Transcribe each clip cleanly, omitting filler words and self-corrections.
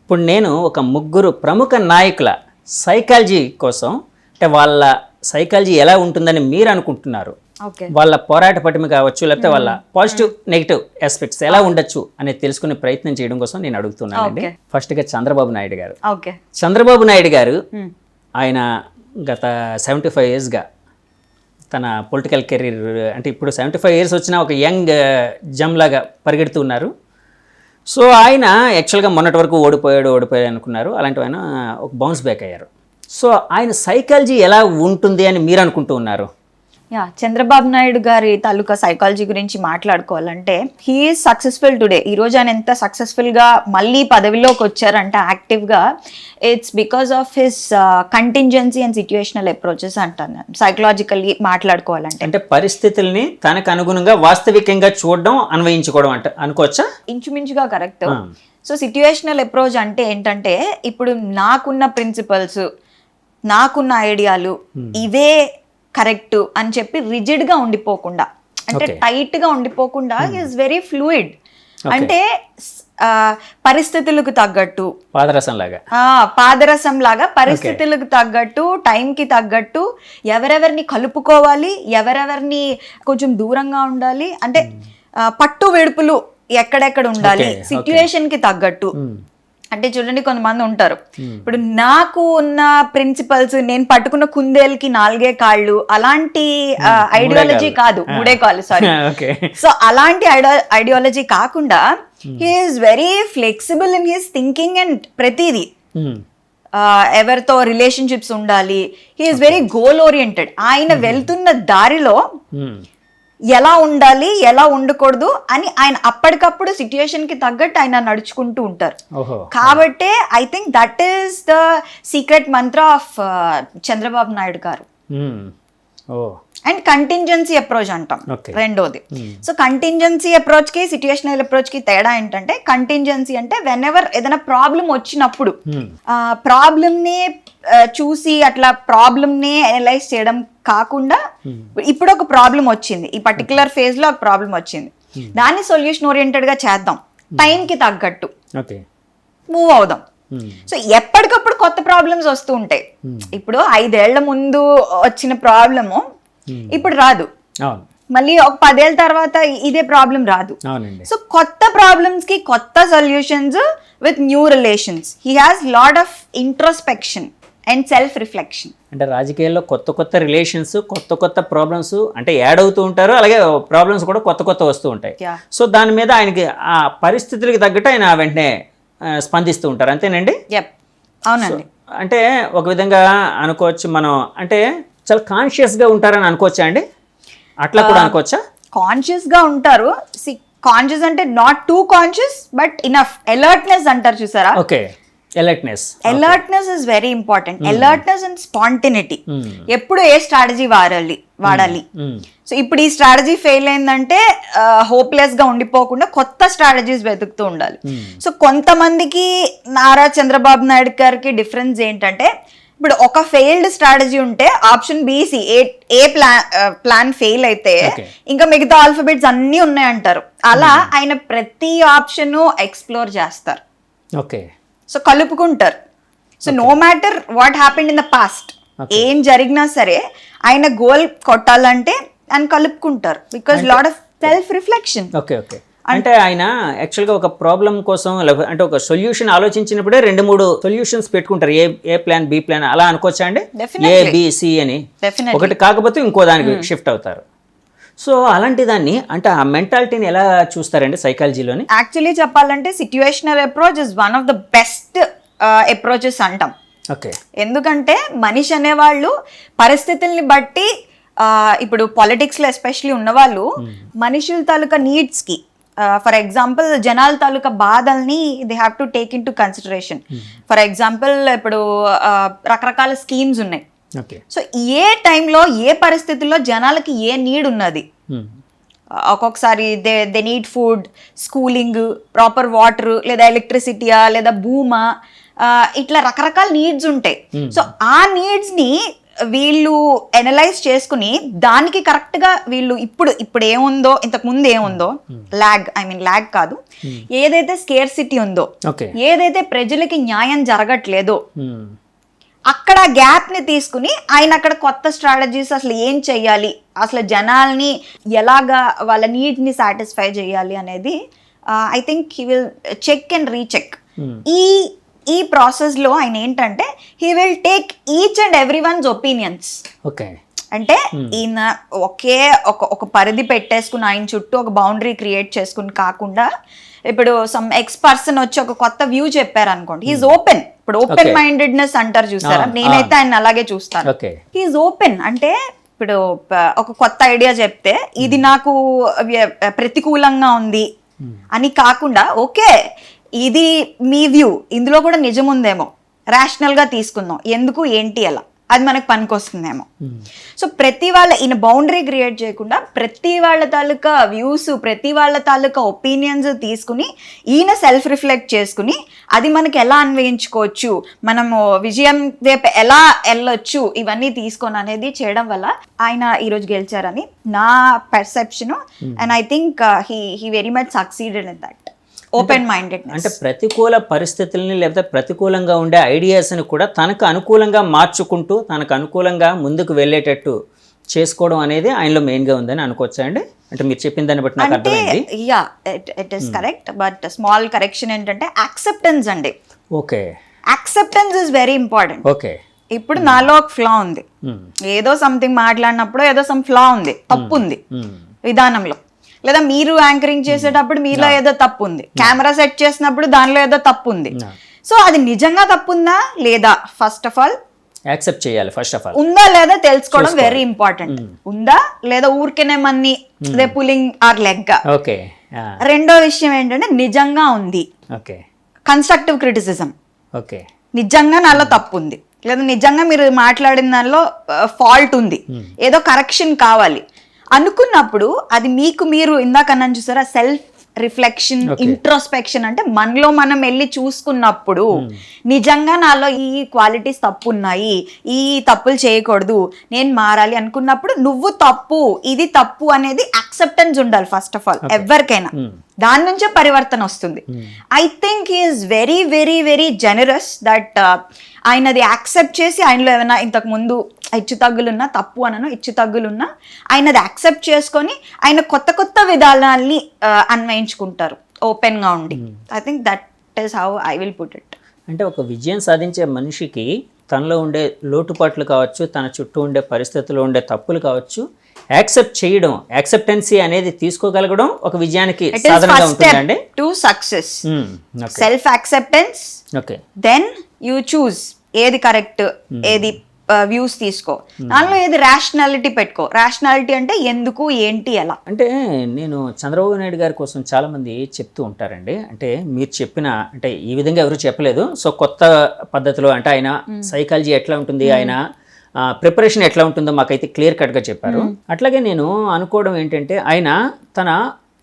ఇప్పుడు నేను ఒక ముగ్గురు ప్రముఖ నాయకుల సైకాలజీ కోసం, అంటే వాళ్ళ సైకాలజీ ఎలా ఉంటుందని మీరు అనుకుంటున్నారు, ఓకే వాళ్ళ పోరాట పటిమ కావచ్చు, లేకపోతే వాళ్ళ పాజిటివ్ నెగిటివ్ ఆస్పెక్ట్స్ ఎలా ఉండొచ్చు అనేది తెలుసుకునే ప్రయత్నం చేయడం కోసం నేను అడుగుతున్నానండి. Okay. ఫస్ట్గా చంద్రబాబు నాయుడు గారు. ఓకే చంద్రబాబు నాయుడు గారు ఆయన గత 75 yearsగా తన పొలిటికల్ కెరీర్, అంటే ఇప్పుడు 75 years వచ్చినా ఒక యంగ్ జమ్ లాగా పరిగెడుతూ ఉన్నారు. సో ఆయన యాక్చువల్గా మొన్నటి వరకు ఓడిపోయాడు అనుకున్నారు. అలాంటి ఆయన ఒక బౌన్స్ బ్యాక్ అయ్యారు. సో ఆయన సైకాలజీ ఎలా ఉంటుంది అని మీరు అనుకుంటూ ఉన్నారు? యా, చంద్రబాబు నాయుడు గారి తాలూకా సైకాలజీ గురించి మాట్లాడుకోవాలంటే హీఈస్ సక్సెస్ఫుల్ టుడే. ఈ రోజు ఆయన ఎంత సక్సెస్ఫుల్ గా మళ్ళీ పదవిలోకి వచ్చారంటే యాక్టివ్ గా, it's because of his contingency and situational approaches అంటాను సైకలాజికల్లీ మాట్లాడుకోవాలంటే. అంటే పరిస్థితుల్ని తనకు అనుగుణంగా వాస్తవికంగా చూడడం, అన్వయించుకోవడం అంటే అనుకోవచ్చా? ఇంచుమించుగా కరెక్ట్. సో సిచ్యుయేషనల్ అప్రోచ్ అంటే ఏంటంటే, ఇప్పుడు నాకున్న ప్రిన్సిపల్స్, నాకున్న ఐడియాలు ఇవే కరెక్ట్ అని చెప్పి రిజిడ్ గా ఉండిపోకుండా, అంటే టైట్ గా ఉండిపోకుండా ఈజ్ వెరీ ఫ్లూయిడ్. అంటే పరిస్థితులకు తగ్గట్టు పాదరసం లాగా పరిస్థితులకు తగ్గట్టు, టైంకి తగ్గట్టు ఎవరెవరిని కలుపుకోవాలి, ఎవరెవరిని కొంచెం దూరంగా ఉండాలి, అంటే పట్టు వెడుపులు ఎక్కడెక్కడ ఉండాలి సిచ్యుయేషన్ కి తగ్గట్టు. అంటే చూడండి, కొంతమంది ఉంటారు, ఇప్పుడు నాకు ఉన్న ప్రిన్సిపల్స్, నేను పట్టుకున్న కుందేలుకి 4 కాళ్ళు, అలాంటి ఐడియాలజీ కాదు, 3 కాళ్ళు, సారీ. సో అలాంటి ఐడియాలజీ కాకుండా he's very flexible in his thinking and ప్రతిదీ. ఎవరితో రిలేషన్షిప్స్ ఉండాలి, హీఈస్ వెరీ గోల్ ఓరియంటెడ్. ఆయన వెళ్తున్న దారిలో ఎలా ఉండాలి, ఎలా ఉండకూడదు అని ఆయన అప్పటికప్పుడు సిచ్యుయేషన్ కి తగ్గట్టు ఆయన నడుచుకుంటూ ఉంటారు. కాబట్టి I think that is the secret Mantra of Chandrababu Naidu గారు. అండ్ కంటింజెన్సీ అప్రోచ్ అంటాం రెండోది. సో కంటింజెన్సీ అప్రోచ్ కి సిచ్యుయేషనల్ అప్రోచ్ కి తేడా ఏంటంటే, కంటింజెన్సీ అంటే వెన్ ఎవర్ ఏదైనా ప్రాబ్లం వచ్చినప్పుడు ప్రాబ్లమ్ ని చూసి అట్లా ప్రాబ్లమ్ ని అనలైజ్ చేయడం కాకుండా, ఇప్పుడు ఒక ప్రాబ్లం వచ్చింది, ఈ పర్టికులర్ ఫేజ్ లో ఒక ప్రాబ్లం వచ్చింది, దాన్ని సొల్యూషన్ ఓరియంటెడ్ గా చేద్దాం, టైం కి తగ్గట్టు మూవ్ అవుదాం. సో ఎప్పటికప్పుడు కొత్త ప్రాబ్లమ్స్ వస్తూ ఉంటాయి. ఇప్పుడు 5 ఏళ్ల ముందు వచ్చిన ప్రాబ్లము ఇప్పుడు రాదు, మళ్ళీ ఒక 10 ఏళ్ళ తర్వాత ఇదే ప్రాబ్లం రాదు. సో కొత్త ప్రాబ్లమ్స్ కి కొత్త solutions with new relations. He has lot of introspection and self reflection. అంటే రాజకీయాల్లో కొత్త రిలేషన్స్, కొత్త ప్రాబ్లమ్స్ అంటే యాడ్ అవుతూ ఉంటారు, అలాగే ప్రాబ్లమ్స్ కూడా కొత్త వస్తూ ఉంటాయి. సో దాని మీద ఆయనకి ఆ పరిస్థితులకి తగ్గట్టు ఆయన వెంటనే స్పందిస్తూ ఉంటారు, అంతేనండి? అవునండి. అంటే ఒక విధంగా అనుకోవచ్చు మనం, అంటే చాలా కాన్షియస్గా ఉంటారని అనుకోవచ్చా అండి? అట్లా కూడా అనుకోవచ్చా? కాన్షియస్గా ఉంటారు. కాన్షియస్ అంటే not two conscious but enough. Alertness అంటారు చూసారా? Okay, alertness is very important. Alertness and spontaneity. ఎప్పుడు ఏ స్ట్రాటజీ వాడాలి. సో ఇప్పుడు ఈ స్ట్రాటజీ ఫెయిల్ అయిందంటే హోప్లెస్ గా ఉండిపోకుండా కొత్త స్ట్రాటజీస్ వెతుకుతూ ఉండాలి. సో కొంతమందికి నారా చంద్రబాబు నాయుడు గారికి డిఫరెన్స్ ఏంటంటే, ఇప్పుడు ఒక ఫెయిల్డ్ స్ట్రాటజీ ఉంటే option B C A plan fail అయితే ఇంకా మిగతా ఆల్ఫాబెట్స్ అన్నీ ఉన్నాయంటారు. అలా ఆయన ప్రతి ఆప్షన్ ఎక్స్ప్లోర్ చేస్తారు. ఓకే, సో కలుపుకుంటారు. So no matter what happened in the past, ఏం జరిగినా సరే ఆయన గోల్ కొట్టాలంటే ఆయన కలుపుకుంటారు. Because lot of self reflection. Okay, అంటే ఆయన యాక్చువల్గా ఒక ప్రాబ్లం కోసం, అంటే ఒక సొల్యూషన్ ఆలోచించినప్పుడే 2-3 సొల్యూషన్స్ పెట్టుకుంటారు. ఏ ప్లాన్, బి ప్లాన్, అలా అనుకోవచ్చా అండి? ABC అని ఒకటి కాకపోతే ఇంకో దానికి షిఫ్ట్ అవుతారు. సో అలాంటి దాన్ని, అంటే ఆ మెంటాలిటీని ఎలా చూస్తారండి సైకాలజీలోని? యాక్చువల్లీ చెప్పాలంటే situational approach is one of the best approaches అంటాం. ఓకే, ఎందుకంటే మనిషి అనేవాళ్ళు పరిస్థితుల్ని బట్టి, ఇప్పుడు పాలిటిక్స్లో ఎస్పెషలీ ఉన్నవాళ్ళు మనుషుల తాలూకా నీడ్స్కి, ఫర్ ఎగ్జాంపుల్ జనాల తాలూకా బాధల్ని they have to take in to consideration. For example ఇప్పుడు రకరకాల స్కీమ్స్ ఉన్నాయి. సో ఏ టైంలో ఏ పరిస్థితుల్లో జనాలకి ఏ నీడ్ ఉన్నది, ఒక్కొక్కసారి they need food, schooling, proper water, లేదా ఎలక్ట్రిసిటీయా, లేదా భూమా, ఇట్లా రకరకాల నీడ్స్ ఉంటాయి. సో ఆ నీడ్స్ ని వీళ్ళు ఎనలైజ్ చేసుకుని దానికి కరెక్ట్గా వీళ్ళు ఇప్పుడు ఏముందో ఇంతకు ముందు ఏముందో ల్యాగ్ కాదు, ఏదైతే స్కేర్సిటీ ఉందో, ఏదైతే ప్రజలకి న్యాయం జరగట్లేదో అక్కడ గ్యాప్ ని తీసుకుని ఆయన అక్కడ కొత్త స్ట్రాటజీస్ అసలు ఏం చెయ్యాలి, అసలు జనాల్ని ఎలాగా వాళ్ళ నీడ్ ని సాటిస్ఫై చేయాలి అనేది I think he will check and recheck. ఈ ప్రాసెస్ లో ఆయన ఏంటంటే he will take each and every one's opinions. అంటే ఈయన ఒక పరిధి పెట్టేసుకుని ఆయన చుట్టూ ఒక బౌండరీ క్రియేట్ చేసుకుని కాకుండా ఇప్పుడు సమ్ ఎక్స్ పర్సన్ వచ్చి ఒక కొత్త వ్యూ చెప్పారు అనుకోండి, హీఈస్ ఓపెన్. ఇప్పుడు ఓపెన్ మైండెడ్నెస్ అంటారు చూసారా, నేనైతే ఆయన అలాగే చూస్తాను. హీఈస్ ఓపెన్ అంటే ఇప్పుడు ఒక కొత్త ఐడియా చెప్తే ఇది నాకు ప్రతికూలంగా ఉంది అని కాకుండా, ఓకే ఇది మీ వ్యూ, ఇందులో కూడా నిజం ఉందేమో, రేషనల్ గా తీసుకుందాం, ఎందుకు ఏంటి ఎలా అది మనకు పనికొస్తుందేమో. సో ప్రతి వాళ్ళ ఈయన బౌండరీ క్రియేట్ చేయకుండా ప్రతి వాళ్ళ తాలూకా వ్యూస్, ప్రతి వాళ్ళ తాలూకా ఒపీనియన్స్ తీసుకుని ఈయన సెల్ఫ్ రిఫ్లెక్ట్ చేసుకుని అది మనకి ఎలా అన్వయించుకోవచ్చు, మనము విజయం వైపు ఎలా వెళ్ళొచ్చు, ఇవన్నీ తీసుకొని అనేది చేయడం వల్ల ఆయన ఈరోజు గెలిచారని నా perception. And I think he very much succeeded in that. Open mindedness అంటే ప్రతికూల పరిస్థితుల్ని లేకపోతే ప్రతికూలంగా ఉండే ఐడియాస్ని కూడా తనకు అనుకూలంగా మార్చుకుంటూ తనకు అనుకూలంగా ముందుకు వెళ్ళేటట్టు చేసుకోవడం అనేది ఆయనలో మెయిన్గా ఉందని అనుకోవచ్చా అండి? అంటే మీరు చెప్పిన దాన్ని బట్టి నాకు అర్థమైంది. Yeah, it is correct. But small correction ఏంటంటే యాక్సెప్టెన్స్ అండి. Okay, acceptance is very important. Okay, ఇప్పుడు నాలో ఒక ఫ్లా ఉంది, ఏదో సంథింగ్ మాట్లాడినప్పుడు ఏదో సమ్ ఫ్లా ఉంది, తప్పు ఉంది విధానంలో, లేదా మీరు యాంకరింగ్ చేసేటప్పుడు మీలో ఏదో తప్పు ఉంది, కెమెరా సెట్ చేసినప్పుడు దానిలో ఏదో తప్పు ఉంది. సో అది నిజంగా తప్పు ఉందా లేదా ఫస్ట్ ఆఫ్ ఆల్ యాక్సెప్ట్ చేయాలి. ఫస్ట్ ఆఫ్ ఆల్ ఉందా లేదా తెలుసుకోవడం వెరీ ఇంపార్టెంట్. ఉందా లేదా ఊరికేనే మన్ని పులింగ్ ఆర్ లెగ్. ఓకే. రెండో విషయం ఏంటంటే నిజంగా ఉంది, ఓకే, కన్స్ట్రక్టివ్ క్రిటిసిజం. ఓకే, నిజంగా నాలో తప్పు ఉంది, లేదా నిజంగా మీరు మాట్లాడిన దానిలో ఫాల్ట్ ఉంది, ఏదో కరెక్షన్ కావాలి అనుకున్నప్పుడు అది మీకు మీరు ఇందాక అన్నాను చూసారా, సెల్ఫ్ రిఫ్లెక్షన్, ఇంట్రోస్పెక్షన్. అంటే మనలో మనం వెళ్ళి చూసుకున్నప్పుడు నిజంగా నాలో ఈ క్వాలిటీస్ తప్పు ఉన్నాయి, ఈ తప్పులు చేయకూడదు, నేను మారాలి అనుకున్నప్పుడు నువ్వు తప్పు, ఇది తప్పు అనేది యాక్సెప్టెన్స్ ఉండాలి ఫస్ట్ ఆఫ్ ఆల్ ఎవరికైనా. దాని నుంచే పరివర్తన వస్తుంది. I think he's very very very generous that ఆయన అది యాక్సెప్ట్ చేసి ఆయనలో ఏమైనా ఇంతకు ముందు హెచ్చు తగ్గులున్నా, తప్పు అనను హెచ్చు తగ్గులున్నా ఆయన అది యాక్సెప్ట్ చేసుకొని ఆయన కొత్త కొత్త విధానాల్ని అన్వయించుకుంటారు ఓపెన్గా ఉండి. I think that is how I will put it. అంటే ఒక విజయం సాధించే మనిషికి తనలో ఉండే లోటుపాట్లు కావచ్చు, తన చుట్టూ ఉండే పరిస్థితుల్లో ఉండే తప్పులు కావచ్చు, యాక్సెప్ట్ చేయడం, యాక్సెప్టెన్సీ అనేది తీసుకోగలగడం ఒక విజయానికి సాధనంగా ఉంటుందండి. To success self acceptance, okay, then you choose ఏది కరెక్ట్, ఏది వ్యూస్ తీసుకో, దానిలో ఏది రేషనాలిటీ పెట్టుకో. రేషనాలిటీ అంటే ఎందుకు, ఏంటి, ఎలా. అంటే నేను చంద్రబాబు నాయుడు గారి కోసం చాలామంది చెప్తూ ఉంటారండి. అంటే మీరు చెప్పిన అంటే ఈ విధంగా ఎవరు చెప్పలేదు. సో కొత్త పద్ధతిలో అంటే ఆయన సైకాలజీ ఎట్లా ఉంటుంది, ఆయన ప్రిపరేషన్ ఎట్లా ఉంటుందో మాకైతే క్లియర్ కట్గా చెప్పారు. అట్లాగే నేను అనుకోవడం ఏంటంటే ఆయన తన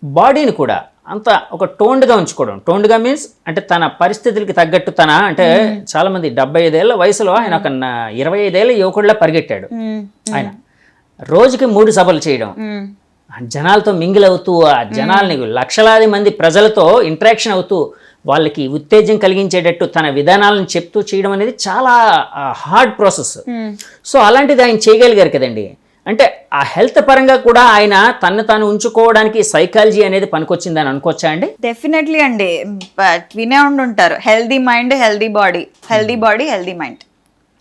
బాడీని కూడా అంత ఒక టోన్డ్గా ఉంచుకోవడం. టోన్డ్గా మీన్స్ అంటే తన పరిస్థితులకి తగ్గట్టు తన అంటే చాలామంది 75 ఏళ్ల వయసులో ఆయన ఒక 25 ఏళ్ల యువకుడిలా పరిగెట్టాడు. ఆయన రోజుకి 3 సభలు చేయడం, జనాలతో మింగిల్ అవుతూ ఆ జనాల్ని లక్షలాది మంది ప్రజలతో ఇంటరాక్షన్ అవుతూ వాళ్ళకి ఉత్తేజం కలిగించేటట్టు తన విధానాలను చెప్తూ చేయడం అనేది చాలా హార్డ్ ప్రాసెస్. సో అలాంటిది ఆయన చేయగలిగారు కదండి. అంటే ఆ హెల్త్ పరంగా కూడా ఆయన తను తాను ఉంచుకోవడానికి సైకాలజీ అనేది పనికొచ్చిందని అనుకోవచ్చా అండి? డెఫినెట్లీ అండి. బట్ వినే ఉండుంటారు, healthy mind healthy body, healthy body healthy mind.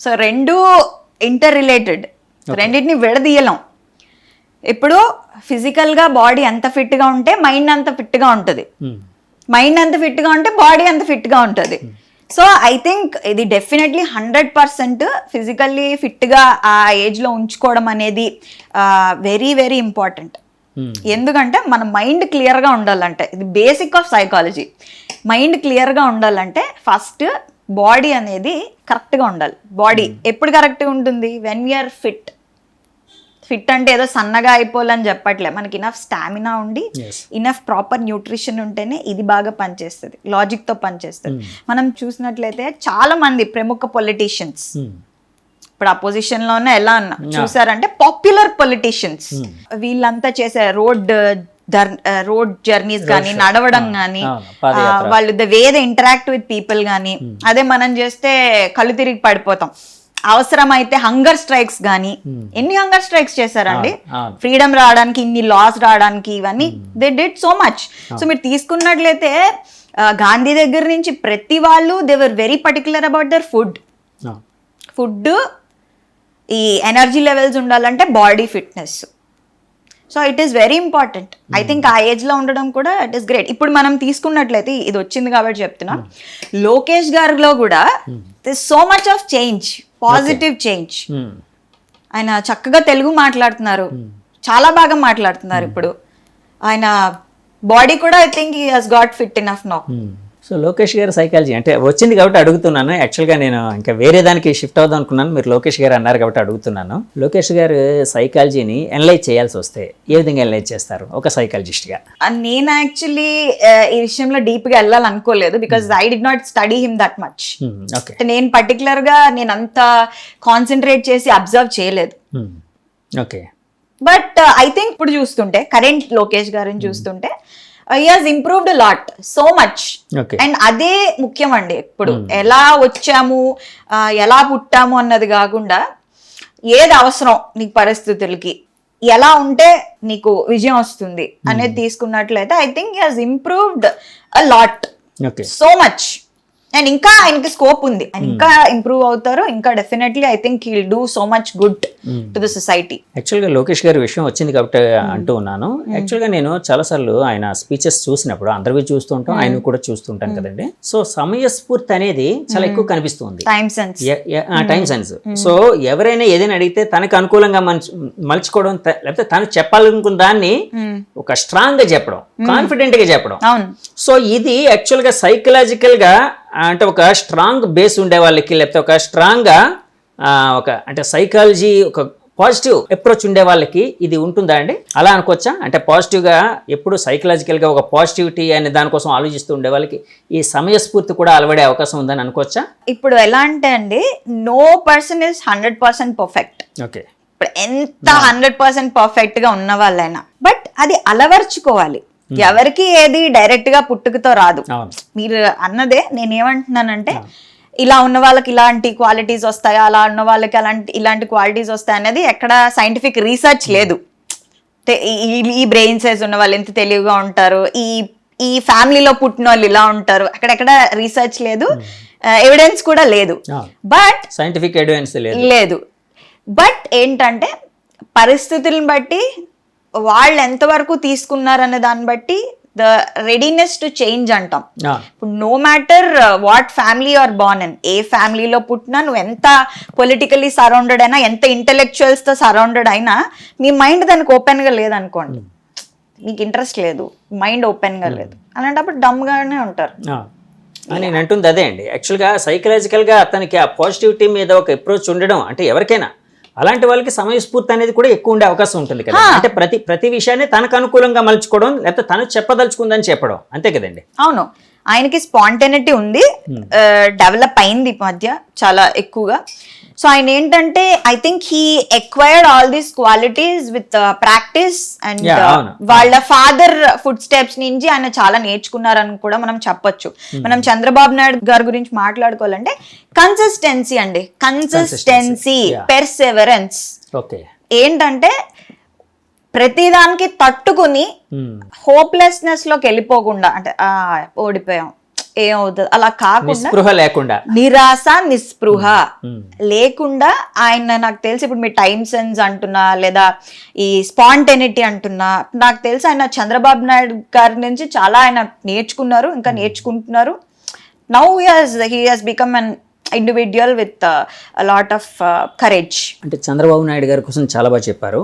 So రెండు ఇంటర్ రిలేటెడ్, రెండింటిని విడదీయలేం. ఇప్పుడు ఫిజికల్గా బాడీ ఎంత ఫిట్గా ఉంటే మైండ్ అంత ఫిట్గా ఉంటుంది, మైండ్ అంత ఫిట్గా ఉంటే బాడీ అంత ఫిట్గా ఉంటుంది. సో ఐ థింక్ ఇది డెఫినెట్లీ 100% ఫిజికల్లీ ఫిట్గా ఆ ఏజ్లో ఉంచుకోవడం అనేది వెరీ వెరీ ఇంపార్టెంట్. ఎందుకంటే మన మైండ్ క్లియర్గా ఉండాలంటే, ఇది బేసిక్ ఆఫ్ సైకాలజీ. మైండ్ క్లియర్గా ఉండాలంటే ఫస్ట్ బాడీ అనేది కరెక్ట్గా ఉండాలి. బాడీ ఎప్పుడు కరెక్ట్గా ఉంటుంది? When we are fit. ఫిట్ అంటే ఏదో సన్నగా అయిపోవాలని చెప్పట్లే, మనకి ఇనఫ్ స్టామినా ఉండి ఇనఫ్ ప్రాపర్ న్యూట్రిషన్ ఉంటేనే ఇది బాగా పనిచేస్తుంది, లాజిక్తో పనిచేస్తుంది. మనం చూసినట్లయితే చాలా మంది ప్రముఖ పొలిటీషియన్స్, ఇప్పుడు అపోజిషన్ లో ఉన్న ఎలా అన్నా చూసారంటే పాపులర్ పొలిటీషియన్స్ వీళ్ళంతా చేసే రోడ్ జర్నీస్ కానీ నడవడం కానీ వాళ్ళు the way the interact with people కానీ అదే మనం చేస్తే కళ్ళు తిరిగి పడిపోతాం. అవసరమైతే హంగర్ స్ట్రైక్స్ కానీ ఎన్ని హంగర్ స్ట్రైక్స్ చేశారండి ఫ్రీడమ్ రావడానికి, ఇన్ని లాస్ రావడానికి, ఇవన్నీ they did so much. So మీరు తీసుకున్నట్లయితే గాంధీ దగ్గర నుంచి ప్రతి వాళ్ళు they were very particular about their food, ఈ ఎనర్జీ లెవెల్స్ ఉండాలంటే body fitness. So it is very important. I think ఆ ఏజ్ లో ఉండడం కూడా ఇట్ ఈస్ గ్రేట్. ఇప్పుడు మనం తీసుకున్నట్లయితే ఇది వచ్చింది కాబట్టి చెప్తున్నా, లోకేష్ గారిలో కూడా so much of change, positive change. ఆయన చక్కగా తెలుగు మాట్లాడుతున్నారు, చాలా బాగా మాట్లాడుతున్నారు. ఇప్పుడు ఆయన బాడీ కూడా I think he has got fit enough now. So Lokesh గారు సైకాలజీ అంటే వచ్చింది కాబట్టి అడుగుతున్నాను. యాక్చువల్గా నేను ఇంకా వేరే దానికి షిఫ్ట్ అవుదాం అనుకున్నాను, మీరు లోకేష్ గారు అన్నారు కాబట్టి అడుగుతున్నాను. లోకేష్ గారు సైకాలజీని ఎనలైజ్ చేయాల్సి వస్తే ఏ విధంగా ఎనలైజ్ చేస్తారు ఒక సైకాలజిస్ట్గా? నేను యాక్చువల్లీ ఈ విషయంలో డీప్ గా వెళ్ళాలనుకోలేదు, because I did not study him that much. నేను పర్టికులర్ గా నేను అంత కాన్సన్ట్రేట్ చేసి అబ్జర్వ్ చేయలేదు. ఓకే, బట్ ఐ థింక్ ఇప్పుడు చూస్తుంటే కరెంట్ లోకేష్ గారిని చూస్తుంటే he has improved a lot, so much. And అదే ముఖ్యం అండి. ఇప్పుడు ఎలా వచ్చాము, ఎలా పుట్టాము అన్నది కాకుండా ఏది అవసరం నీకు పరిస్థితులకి, ఎలా ఉంటే నీకు విజయం వస్తుంది అనేది తీసుకున్నట్లయితే I think he has improved a lot, so much. And ఇంకా ఆయనకి స్కోప్ ఉంది, ఆయన ఇంకా ఇంప్రూవ్ అవుతారు, ఇంకా definitely I think he'll do so much good to the society. యాక్చువల్గా లోకేష్ గారి విషయం వచ్చింది కాబట్టి అంటూ ఉన్నాను. యాక్చువల్గా నేను చాలాసార్లు ఆయన స్పీచెస్ చూసినప్పుడు అందరివి చూస్తుంటాం, ఆయన కూడా చూస్తుంటాను కదండి. సో సమయస్ఫూర్తి అనేది చాలా ఎక్కువ కనిపిస్తుంది, టైం సెన్స్. సో ఎవరైనా ఏదైనా అడిగితే తనకు అనుకూలంగా మలుచుకోవడం, లేకపోతే తను చెప్పాలనుకున్న దాన్ని ఒక స్ట్రాంగ్ గా చెప్పడం, కాన్ఫిడెంట్ గా చెప్పడం. సో ఇది యాక్చువల్గా సైకలాజికల్ గా అంటే ఒక స్ట్రాంగ్ బేస్ ఉండే వాళ్ళకి, లేకపోతే ఒక స్ట్రాంగ్గా ఒక అంటే సైకాలజీ ఒక పాజిటివ్ అప్రోచ్ ఉండే వాళ్ళకి ఇది ఉంటుందా అండి? అలా అనుకోవచ్చా? అంటే పాజిటివ్గా ఎప్పుడు సైకలాజికల్గా ఒక పాజిటివిటీ అనే దానికోసం ఆలోచిస్తూ ఉండే వాళ్ళకి ఈ సమయస్ఫూర్తి కూడా అలవడే అవకాశం ఉందని అనుకోవచ్చా? ఇప్పుడు ఎలా అంటే అండి, no person is 100% perfect. Okay, ఇప్పుడు ఎంత 100% పర్ఫెక్ట్ గా ఉన్న వాళ్ళైనా, బట్ అది అలవర్చుకోవాలి. ఎవరికి ఏది డైరెక్ట్ గా పుట్టుకతో రాదు. మీరు అన్నదే నేనేమంటున్నానంటే, ఇలా ఉన్న వాళ్ళకి ఇలాంటి క్వాలిటీస్ వస్తాయా, అలా ఉన్న వాళ్ళకి ఇలాంటి క్వాలిటీస్ వస్తాయి అనేది ఎక్కడ సైంటిఫిక్ రీసెర్చ్ లేదు. ఈ బ్రెయిన్ సైజ్ ఉన్న వాళ్ళు ఎంత తెలివిగా ఉంటారు, ఈ ఫ్యామిలీలో పుట్టిన వాళ్ళు ఇలా ఉంటారు, అక్కడెక్కడ రీసెర్చ్ లేదు, ఎవిడెన్స్ కూడా లేదు. బట్ సైంటిఫిక్ ఎవిడెన్స్ లేదు. బట్ ఏంటంటే పరిస్థితులను బట్టి వాళ్ళు ఎంతవరకు తీసుకున్నారనే దాన్ని బట్టి ద రెడీనెస్ టు చేంజ్ అంటాం. ఇప్పుడు no matter what family are born in, ఏ ఫ్యామిలీలో పుట్టినా, నువ్వు ఎంత పొలిటికలీ సరౌండెడ్ అయినా, ఎంత ఇంటెలెక్చువల్స్ తో సరౌండెడ్ అయినా, మీ మైండ్ దానికి ఓపెన్ గా లేదనుకోండి, మీకు ఇంట్రెస్ట్ లేదు, మైండ్ ఓపెన్ గా లేదు, అలాంటప్పుడు డమ్ గానే ఉంటారు. నేను అంటుంది అదే అండి. యాక్చువల్గా సైకలాజికల్గా అతనికి ఆ పాజిటివిటీ మీద ఒక అప్రోచ్ ఉండడం, అంటే ఎవరికైనా అలాంటి వాళ్ళకి సమయస్ఫూర్తి అనేది కూడా ఎక్కువ ఉండే అవకాశం ఉంటుంది కదా. అంటే ప్రతి విషయాన్ని తనకు అనుకూలంగా మలుచుకోవడం, లేకపోతే తను చెప్పదలుచుకుందని చెప్పడం, అంతే కదండి. అవును, ఆయనకి స్పాంటేనిటీ ఉంది, డెవలప్ అయింది ఈ మధ్య చాలా ఎక్కువగా. సో ఆయన ఏంటంటే I think he acquired all these qualities with practice and వాళ్ళ ఫాదర్ ఫుడ్ స్టెప్స్ నుంచి ఆయన చాలా నేర్చుకున్నారని కూడా మనం చెప్పొచ్చు. మనం చంద్రబాబు నాయుడు గారి గురించి మాట్లాడుకోవాలంటే కన్సిస్టెన్సీ అండి, కన్సిస్టెన్సీ, పెర్సెవరెన్స్. ఏంటంటే ప్రతిదానికి తట్టుకుని హోప్లెస్నెస్ లోకి వెళ్ళిపోకుండా, అంటే ఓడిపోయాం ఏమవుతుంది అలా కాకుండా, నిరాశ నిస్పృహ లేకుండా ఆయన, నాకు తెలిసి ఇప్పుడు మీరు టైమ్ సెన్స్ అంటున్నా, లేదా ఈ స్పాంటేనిటీ అంటున్నా, నాకు తెలిసి ఆయన చంద్రబాబు నాయుడు గారి నుంచి చాలా ఆయన నేర్చుకున్నారు, ఇంకా నేర్చుకుంటున్నారు. Now he has become an individual with lot of courage. అంటే చంద్రబాబు నాయుడు గారి కోసం చాలా బాగా చెప్పారు.